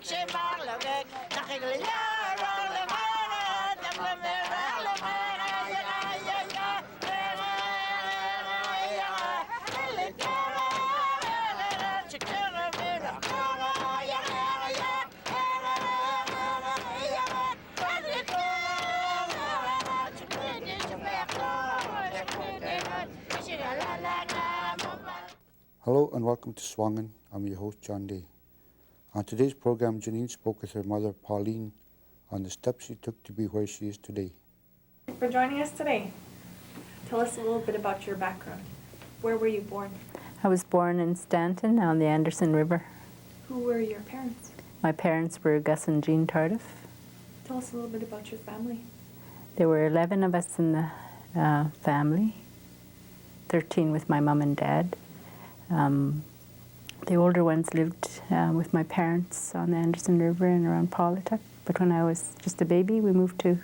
Hello and welcome to SUAANGAN. I'm your host, John Day. On today's program, Janine spoke with her mother, Pauline, on the steps she took to be where she is today. Thank you for joining us today. Tell us a little bit about your background. Where were you born? I was born in Stanton on the Anderson River. Who were your parents? My parents were Gus and Jean Tardif. Tell us a little bit about your family. There were 11 of us in the family, 13 with my mom and dad. The older ones lived with my parents on the Anderson River and around Paulituck, but when I was just a baby, we moved to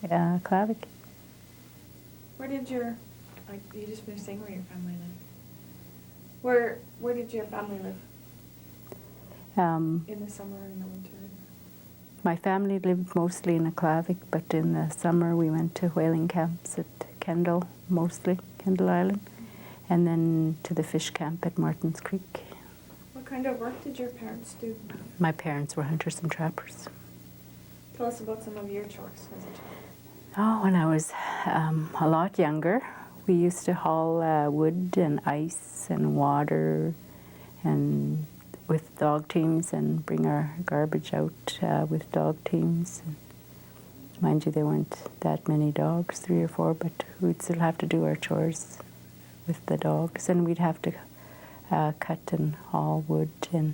Clavik. Where did you just finished saying where your family lived. Where did your family live? In the summer and the winter? My family lived mostly in Clavik, but in the summer we went to whaling camps at Kendall, mostly, Kendall Island, and then to the fish camp at Martins Creek. What kind of work did your parents do? My parents were hunters and trappers. Tell us about some of your chores as a child. Oh, when I was a lot younger, we used to haul wood and ice and water and with dog teams and bring our garbage out with dog teams. And mind you, there weren't that many dogs, 3 or 4, but we'd still have to do our chores with the dogs, and we'd have to cut and haul wood, and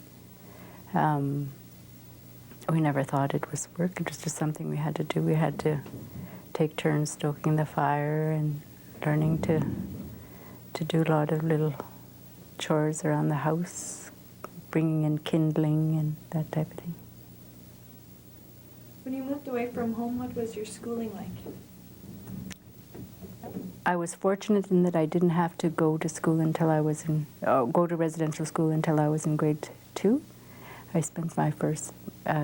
we never thought it was work. It was just something we had to do. We had to take turns stoking the fire and learning to do a lot of little chores around the house, bringing in kindling and that type of thing. When you moved away from home, what was your schooling like? I was fortunate in that I didn't have to go to school until I was go to residential school until I was in grade 2. I spent my first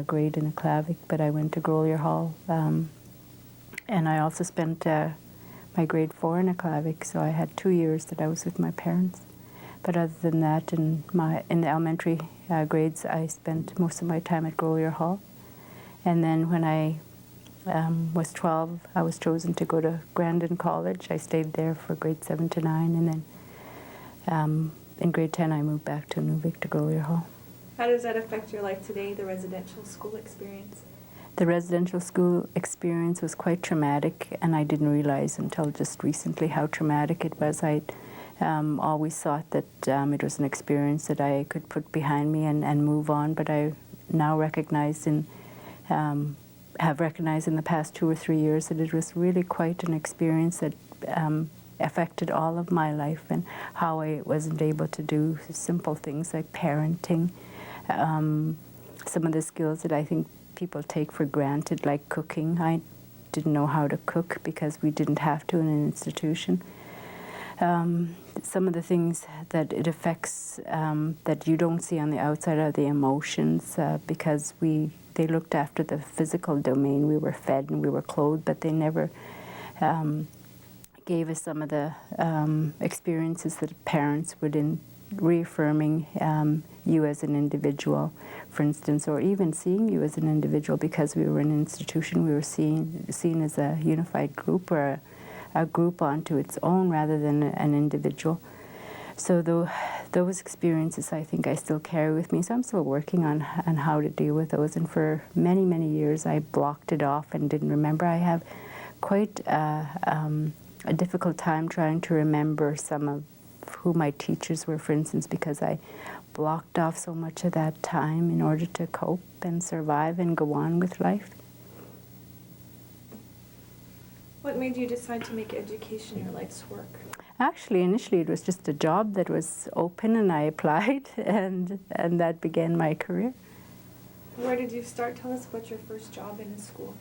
grade in Clavik, but I went to Grolier Hall, and I also spent my grade 4 in Clavik, so I had 2 years that I was with my parents. But other than that, in the elementary grades, I spent most of my time at Grolier Hall, and then when I was 12, I was chosen to go to Grandin College. I stayed there for grade 7 to 9, and then in grade 10 I moved back to Inuvik to Grolier Hall. How does that affect your life today, the residential school experience? The residential school experience was quite traumatic, and I didn't realize until just recently how traumatic it was. I always thought that it was an experience that I could put behind me and move on, but I now have recognized in the past 2 or 3 years that it was really quite an experience that affected all of my life, and how I wasn't able to do simple things like parenting, some of the skills that I think people take for granted, like cooking. I didn't know how to cook because we didn't have to in an institution. Some of the things that it affects that you don't see on the outside are the emotions, because they looked after the physical domain. We were fed and we were clothed, but they never gave us some of the experiences that parents would in reaffirming you as an individual, for instance, or even seeing you as an individual. Because we were in an institution, we were seen as a unified group, or a group onto its own rather than an individual. So those experiences I think I still carry with me. So I'm still working on how to deal with those. And for many, many years I blocked it off and didn't remember. I have quite a difficult time trying to remember some of who my teachers were, for instance, because I blocked off so much of that time in order to cope and survive and go on with life. What made you decide to make education your life's work? Actually, initially it was just a job that was open, and I applied, and that began my career. Where did you start? Tell us about your first job in a school.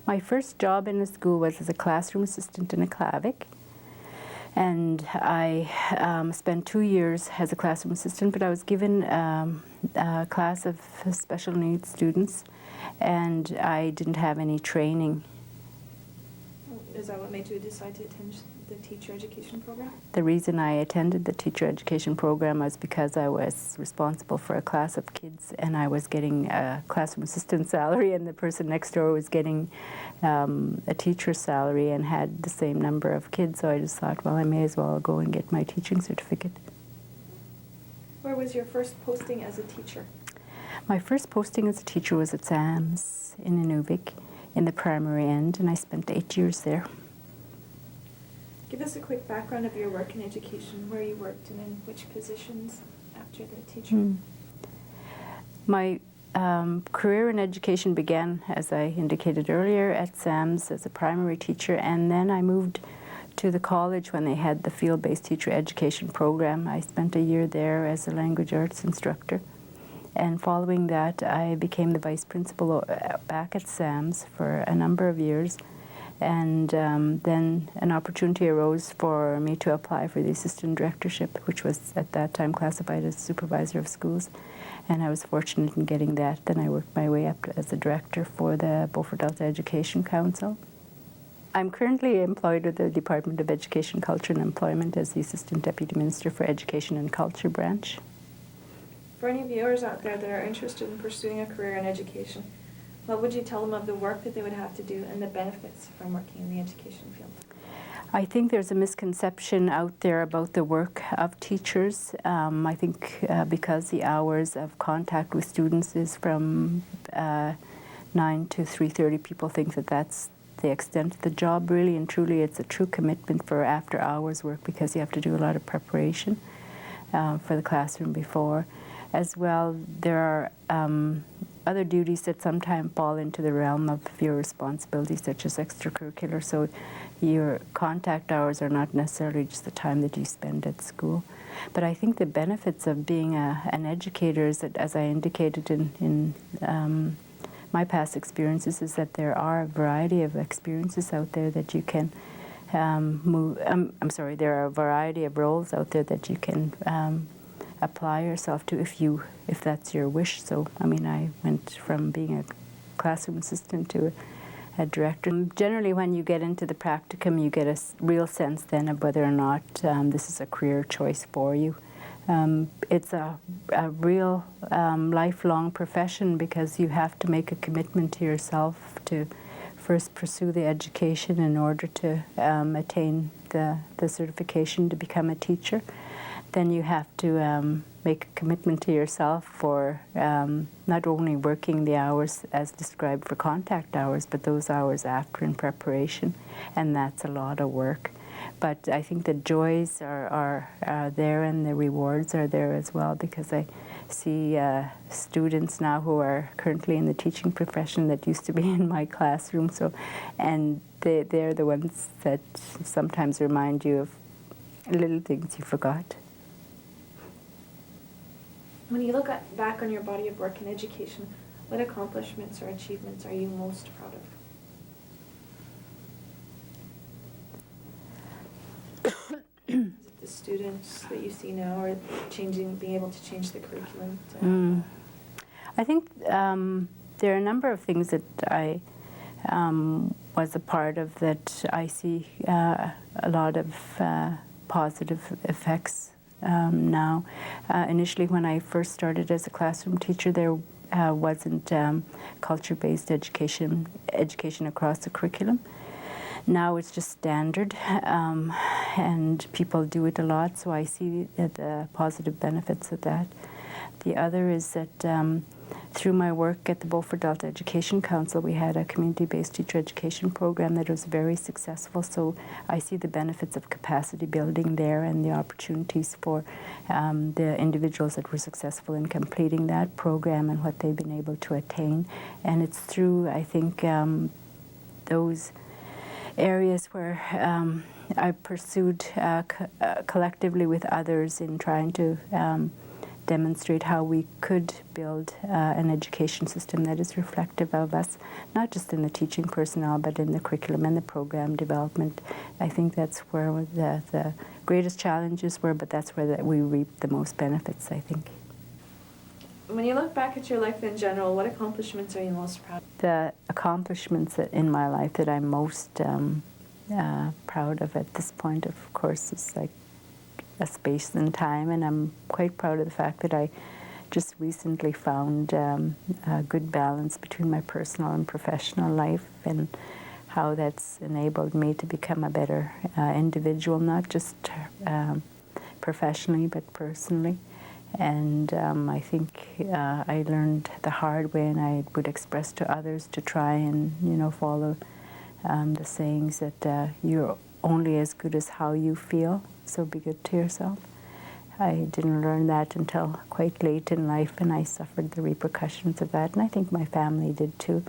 My first job in a school was as a classroom assistant in a Clavik, and I spent 2 years as a classroom assistant, but I was given a class of special needs students, and I didn't have any training. Is that what made you decide to attend the teacher education program? The reason I attended the teacher education program was because I was responsible for a class of kids, and I was getting a classroom assistant salary, and the person next door was getting a teacher's salary and had the same number of kids. So I just thought, well, I may as well go and get my teaching certificate. Where was your first posting as a teacher? My first posting as a teacher was at SAMS in Inuvik in the primary end, and I spent 8 years there. Give us a quick background of your work in education, where you worked and in which positions after the teacher. My career in education began, as I indicated earlier, at SAMS as a primary teacher, and then I moved to the college when they had the field-based teacher education program. I spent a year there as a language arts instructor. And following that, I became the vice principal back at SAMS for a number of years. And then an opportunity arose for me to apply for the assistant directorship, which was at that time classified as supervisor of schools. And I was fortunate in getting that. Then I worked my way up as a director for the Beaufort Delta Education Council. I'm currently employed with the Department of Education, Culture and Employment as the Assistant Deputy Minister for Education and Culture branch. For any viewers out there that are interested in pursuing a career in education, what would you tell them of the work that they would have to do and the benefits from working in the education field? I think there's a misconception out there about the work of teachers. I think because the hours of contact with students is from 9 to 3:30, people think that that's the extent of the job. Really and truly, it's a true commitment for after hours work because you have to do a lot of preparation for the classroom before. As well, there are other duties that sometimes fall into the realm of your responsibilities, such as extracurricular. So your contact hours are not necessarily just the time that you spend at school. But I think the benefits of being an educator is that, as I indicated in my past experiences, is that there are a variety of experiences out there that you can there are a variety of roles out there that you can apply yourself to if that's your wish. So, I mean, I went from being a classroom assistant to a director. Generally, when you get into the practicum, you get a real sense then of whether or not this is a career choice for you. It's a real lifelong profession because you have to make a commitment to yourself to first pursue the education in order to attain the certification to become a teacher. Then you have to make a commitment to yourself for not only working the hours as described for contact hours, but those hours after in preparation, and that's a lot of work. But I think the joys are there and the rewards are there as well, because I see students now who are currently in the teaching profession that used to be in my classroom, and they're the ones that sometimes remind you of little things you forgot. When you look back on your body of work in education, what accomplishments or achievements are you most proud of? Is it the students that you see now, or being able to change the curriculum? I think there are a number of things that I was a part of that I see a lot of positive effects now. Initially, when I first started as a classroom teacher, there wasn't culture-based education across the curriculum. Now it's just standard, and people do it a lot, so I see the positive benefits of that. The other is that through my work at the Beaufort Delta Education Council, we had a community-based teacher education program that was very successful, so I see the benefits of capacity building there and the opportunities for the individuals that were successful in completing that program and what they've been able to attain. And it's through, I think, those areas where I pursued collectively with others in trying to demonstrate how we could build an education system that is reflective of us, not just in the teaching personnel, but in the curriculum and the program development. I think that's where the greatest challenges were, but that's where we reap the most benefits, I think. When you look back at your life in general, what accomplishments are you most proud of? The accomplishments in my life that I'm most proud of at this point, of course, is like a space and time, and I'm quite proud of the fact that I just recently found a good balance between my personal and professional life, and how that's enabled me to become a better individual, not just professionally but personally. And I think I learned the hard way, and I would express to others to try and follow the sayings that you're only as good as how you feel, so be good to yourself. I didn't learn that until quite late in life, and I suffered the repercussions of that, and I think my family did too.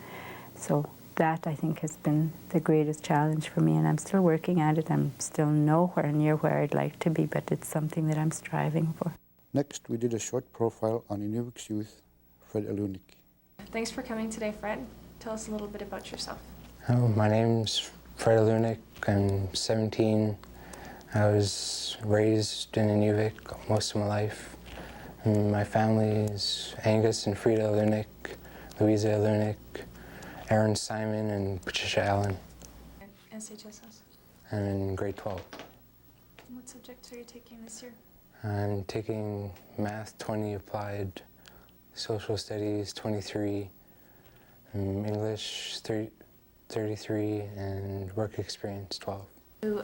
So that, I think, has been the greatest challenge for me, and I'm still working at it. I'm still nowhere near where I'd like to be, but it's something that I'm striving for. Next, we did a short profile on Inuvialuit youth, Fred Alunuk. Thanks for coming today, Fred. Tell us a little bit about yourself. Oh, my name's Fred Alunuk. I'm 17. I was raised in Inuvik most of my life. My family is Angus and Frida Alunuk, Louisa Alunuk, Aaron Simon, and Patricia Allen. SHSS. I'm in grade 12. What subjects are you taking this year? I'm taking Math 20 Applied, Social Studies 23, English 33, and Work Experience 12. You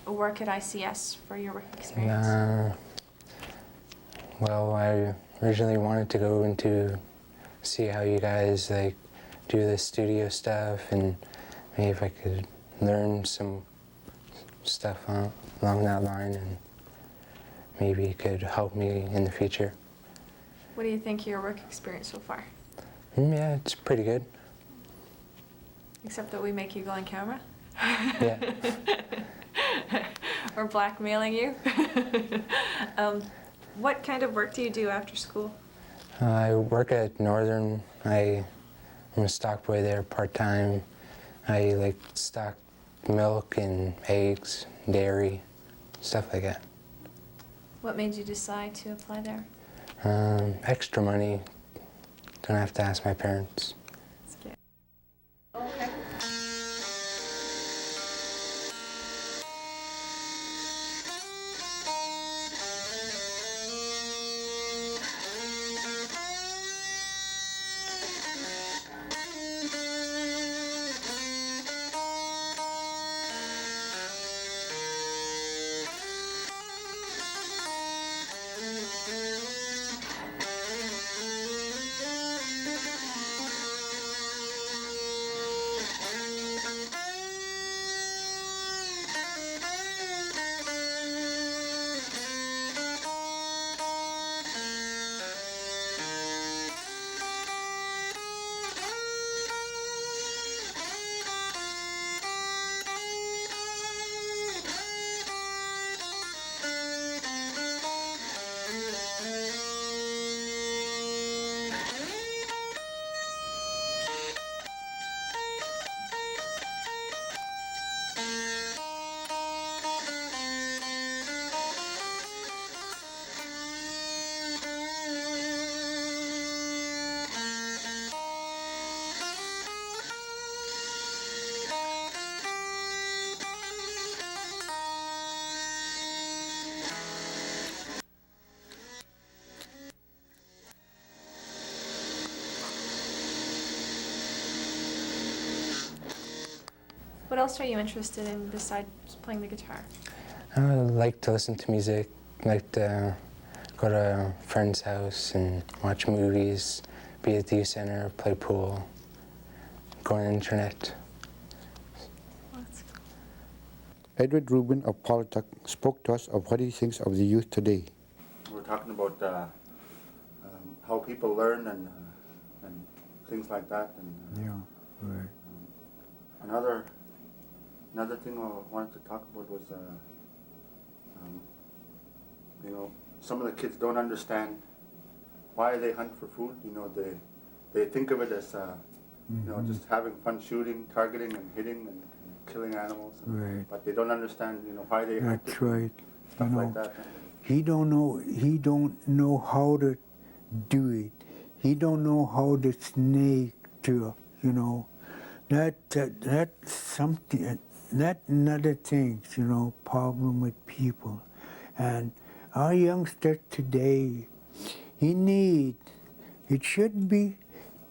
work at ICS for your work experience? Well, I originally wanted to go into see how you guys do the studio stuff, and maybe if I could learn some stuff along that line, and maybe it could help me in the future. What do you think of your work experience so far? Yeah, it's pretty good. Except that we make you go on camera? Yeah. Or blackmailing you? What kind of work do you do after school? I work at Northern. I'm a stock boy there part-time. I stock milk and eggs, dairy, stuff like that. What made you decide to apply there? Extra money. Don't have to ask my parents. That's good. Okay. What else are you interested in besides playing the guitar? I like to listen to music, like to go to a friend's house and watch movies, be at the youth center, play pool, go on the internet. That's cool. Edward Ruben of Polytech spoke to us of what he thinks of the youth today. We're talking about how people learn and things like that. And Yeah, right. Another thing I wanted to talk about was, some of the kids don't understand why they hunt for food. They think of it as, just having fun shooting, targeting, and hitting and killing animals. Right. But they don't understand, why they hunt. That's right. Stuff like that. He don't know how to do it. He don't know how the snake to, you know. That's something. That another thing, you know, problem with people, and our youngsters today, it should be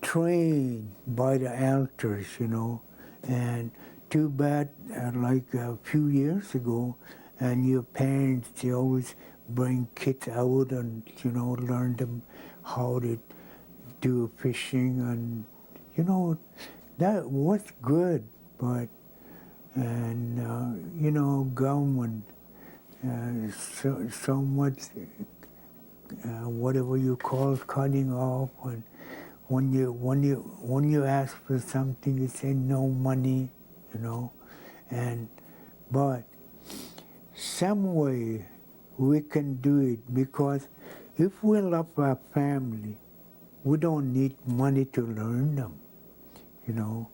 trained by the elders, you know, and too bad, like a few years ago, and your parents, they always bring kids out and, you know, learn them how to do fishing, and, you know, that was good, but, and, you know, government, so much, whatever you call cutting off, and when you ask for something, you say no money, you know, and but some way we can do it, because if we love our family, we don't need money to learn them, you know,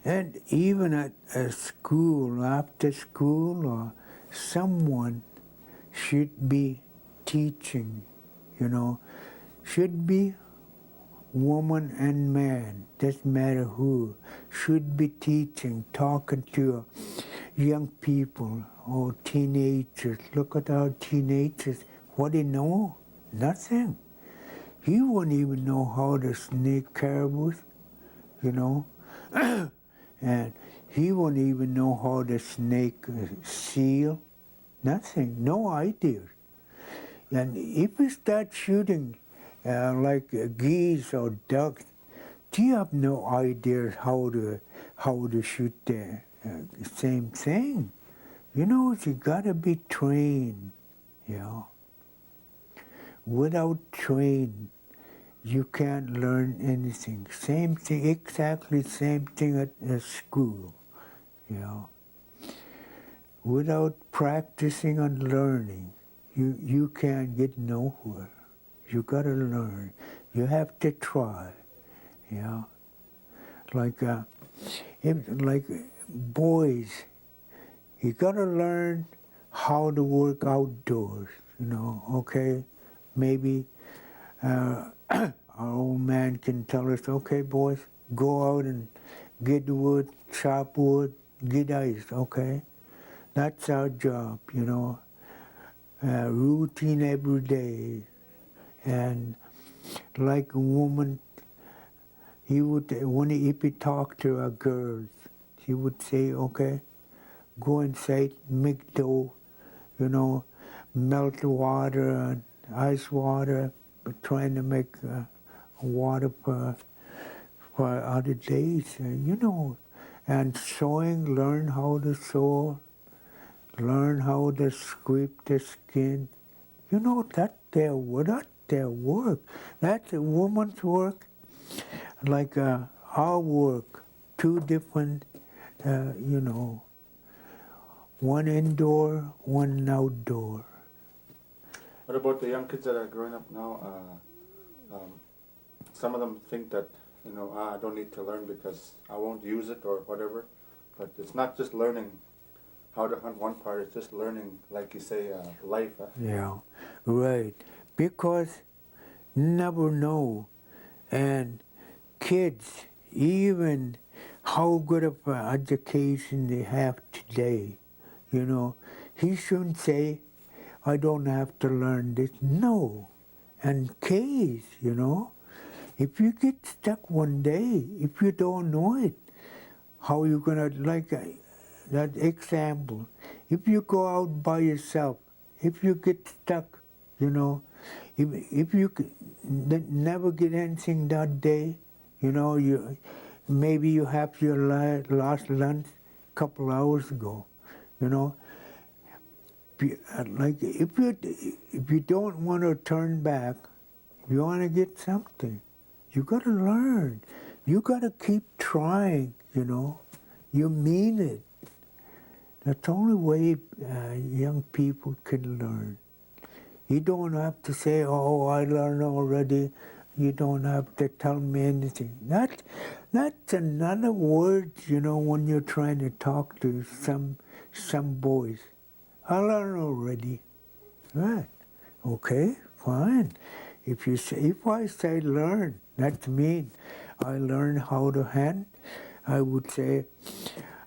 and even at a school, after school, or someone should be teaching, you know, should be woman and man, doesn't matter who, should be teaching, talking to young people or teenagers. Look at our teenagers, what they know? Nothing. He wouldn't even know how to snake caribou, you know, and he wouldn't even know how to snake seal. Nothing, no idea. And if we start shooting like geese or ducks, you have no idea how to shoot the same thing. You know, you gotta be trained, you know. Without training, you can't learn anything. Same thing, exactly same thing at school, you know. Without practicing and learning, you can't get nowhere. You gotta learn. You have to try, you know. Like boys, you gotta learn how to work outdoors, you know, okay? Maybe our old man can tell us, okay, boys, go out and get wood, chop wood, get ice, okay? That's our job, you know, routine every day. And like a woman, if he talked to our girls, he would say, okay, go inside, make dough, you know, melt water and ice water, but trying to make water for other days, you know. And sewing, learn how to sew, learn how to scrape the skin. You know, that's their work. That's a woman's work, like our work, two different, you know, one indoor, one outdoor. What about the young kids that are growing up now? Some of them think that, you know, I don't need to learn because I won't use it or whatever. But it's not just learning how to hunt one part, it's just learning, like you say, life. Huh? Yeah, right. Because never know. And kids, even how good of an education they have today, you know, he shouldn't say, I don't have to learn this. No. And case, you know, if you get stuck one day, if you don't know it, how you gonna, like that example, if you go out by yourself, if you get stuck, you know, if you never get anything that day, you know, maybe you have your last lunch a couple hours ago, you know, like if you don't want to turn back, you want to get something, you got to learn. You got to keep trying, you know. You mean it. That's the only way young people can learn. You don't have to say, oh, I learned already. You don't have to tell me anything. That's another word, you know, when you're trying to talk to some boys. I learned already. Right. Okay, fine. If I say learn, that means I learn how to hand. I would say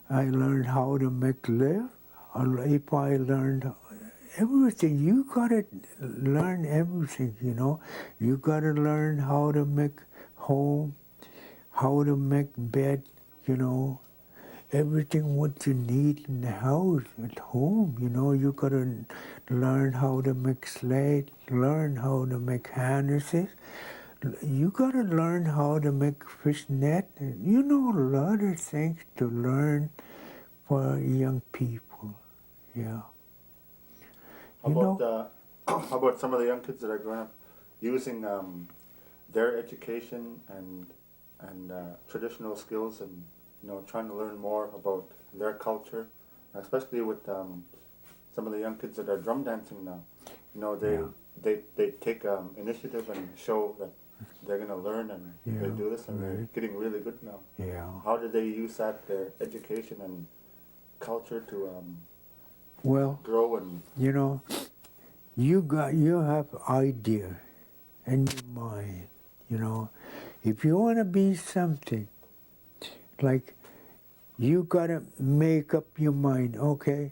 I learned how to make live. Or if I learned everything, you gotta learn everything. You know, you gotta learn how to make home, how to make bed. You know, everything what you need in the house, at home. You know, you gotta learn how to make slate, learn how to make harnesses. You gotta learn how to make fish net. You know, a lot of things to learn for young people. Yeah. You know, How about some of the young kids that are growing up using their education and traditional skills, and trying to learn more about their culture, especially with some of the young kids that are drum dancing now. They take initiative and show that they're going to learn, and they do this, and they're getting really good now. Yeah. How do they use their education and culture to Well, grow and you know, you have idea in your mind. You know, if you want to be something, like you gotta make up your mind. Okay,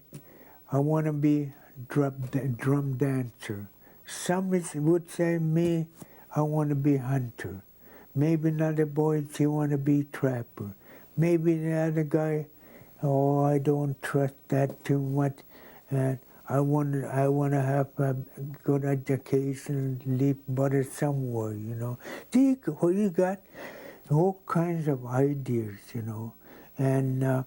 I want to be drum dancer. Some would say me, I want to be hunter. Maybe another boy, he want to be trapper. Maybe the other guy, oh, I don't trust that too much, and I want to have a good education and live better somewhere. You know, you got all kinds of ideas. You know, and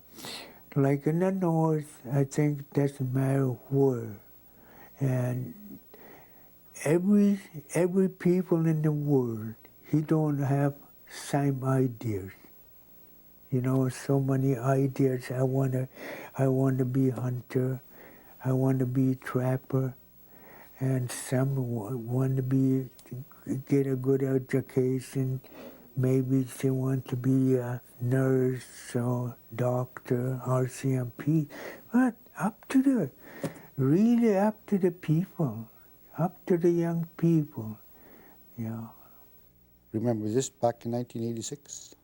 like in the north, I think it doesn't matter where, and every people in the world, he don't have same ideas. You know, so many ideas. I want to be hunter. I want to be trapper, and some want to get a good education. Maybe they want to be a nurse or doctor, RCMP. But really up to the people, up to the young people. Yeah. Remember this back in 1986?